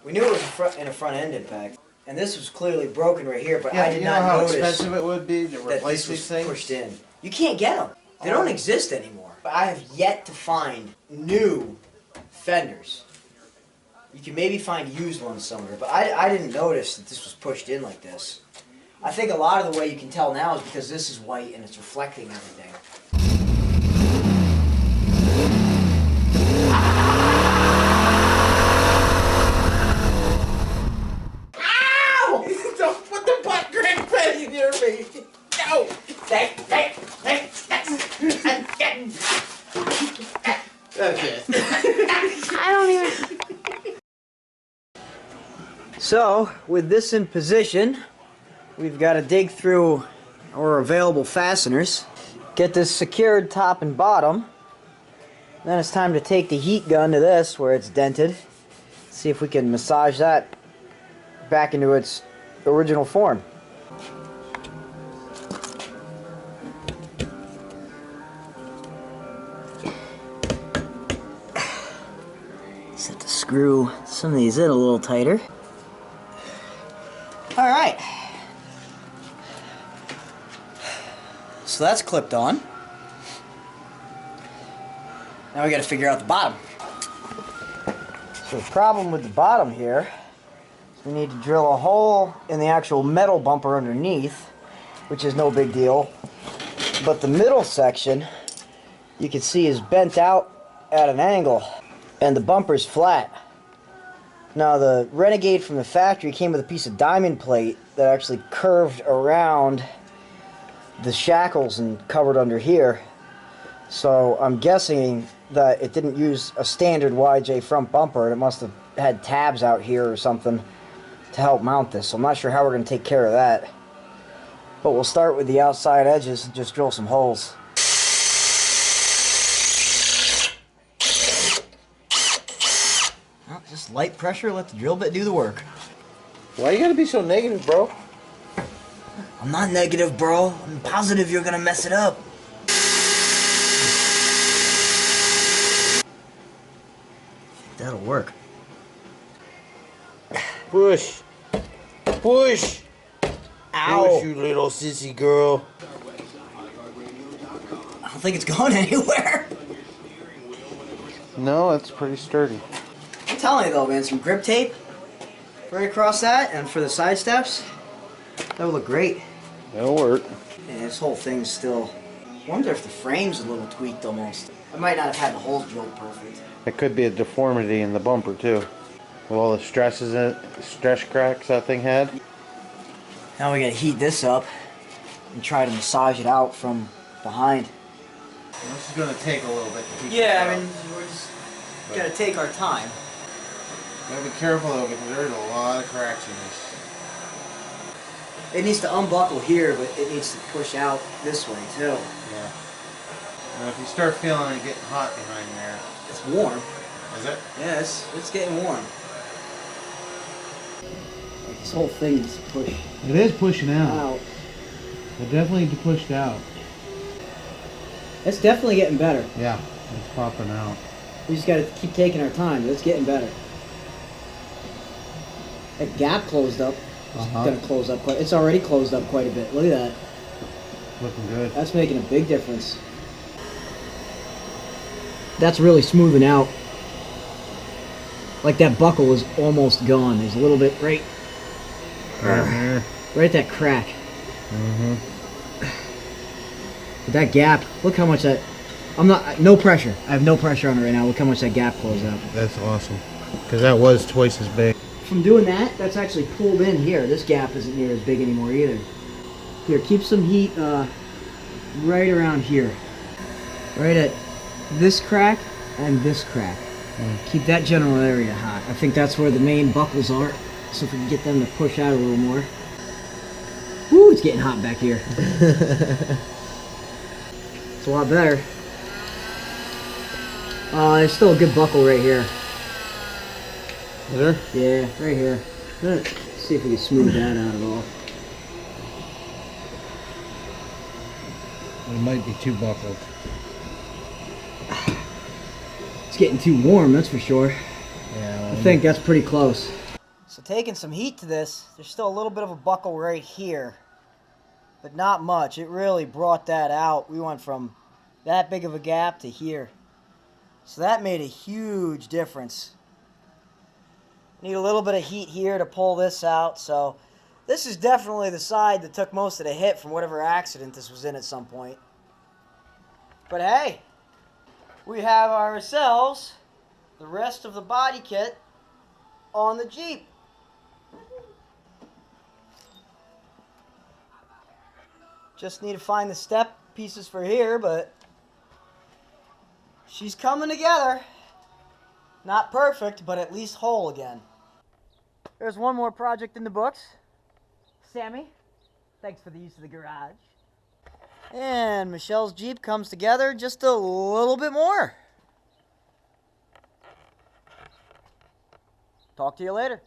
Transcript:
We knew it was in a front end impact. And this was clearly broken right here, but yeah, I did not how notice expensive it would be to that replace this was these things? pushed in. You can't get them. They don't exist anymore. But I have yet to find new fenders. You can maybe find used ones somewhere, but I didn't notice that this was pushed in like this. I think a lot of the way you can tell now is because this is white and it's reflecting everything. Don't put the butt crack penny near me. No. Okay. I don't even... So, with this in position, we've got to dig through our available fasteners, get this secured top and bottom. Then it's time to take the heat gun to this where it's dented. See if we can massage that back into its original form. Set to screw some of these in a little tighter. Alright. So that's clipped on. Now we gotta figure out the bottom. So the problem with the bottom here is we need to drill a hole in the actual metal bumper underneath, which is no big deal. But the middle section, you can see, is bent out at an angle, and the bumper's flat. Now the Renegade from the factory came with a piece of diamond plate that actually curved around the shackles and covered under here. So I'm guessing that it didn't use a standard YJ front bumper, and it must have had tabs out here or something to help mount this. So I'm not sure how we're going to take care of that. But we'll start with the outside edges and just drill some holes. Well, just light pressure, let the drill bit do the work. Why you gotta be so negative, bro? I'm not negative, bro. I'm positive you're gonna mess it up. That'll work. Push. Push. Ow. Push, you little sissy girl. I don't think it's going anywhere. No, it's pretty sturdy. I'm telling you though, man, some grip tape right across that, and for the side steps, that would look great. That'll work. And this whole thing's still... I wonder if the frame's a little tweaked almost. I might not have had the holes drilled perfect. It could be a deformity in the bumper too, with all the stresses in it, stress cracks that thing had. Now we gotta heat this up and try to massage it out from behind. This is gonna take a little bit to heat. Yeah, I mean, we're just gotta take our time. Gotta be careful though, because there's a lot of cracks in this. It needs to unbuckle here, but it needs to push out this way too. Yeah. And if you start feeling it getting hot behind there. It's warm. Is it? Yeah, it's getting warm. Like this whole thing is pushed It is pushing out. out. It definitely pushed out. It's definitely getting better. Yeah, it's popping out. We just gotta keep taking our time, but it's getting better. That gap closed up. It's gonna close up quite. It's already closed up quite a bit. Look at that. Looking good. That's making a big difference. That's really smoothing out. Like that buckle is almost gone. There's a little bit right Right at that crack. Mm-hmm. But that gap, look how much that... no pressure. I have no pressure on it right now. Look how much that gap closed out. That's awesome. Because that was twice as big. From doing that, that's actually pulled in here. This gap isn't near as big anymore either. Here, keep some heat right around here. Right at this crack and this crack. Keep that general area hot. I think that's where the main buckles are. So if we can get them to push out a little more. Woo, it's getting hot back here. It's a lot better. There's still a good buckle right here. Is there? Yeah, right here. Let's see if we can smooth that out at all. It might be too buckled. It's getting too warm, that's for sure. Yeah. I think that's pretty close. So taking some heat to this, there's still a little bit of a buckle right here, but not much. It really brought that out. We went from that big of a gap to here. So that made a huge difference. Need a little bit of heat here to pull this out. So this is definitely the side that took most of the hit from whatever accident this was in at some point. But hey, we have ourselves the rest of the body kit on the Jeep. Just need to find the step pieces for here, but she's coming together. Not perfect, but at least whole again. There's one more project in the books. Sammy, thanks for the use of the garage. And Michelle's Jeep comes together just a little bit more. Talk to you later.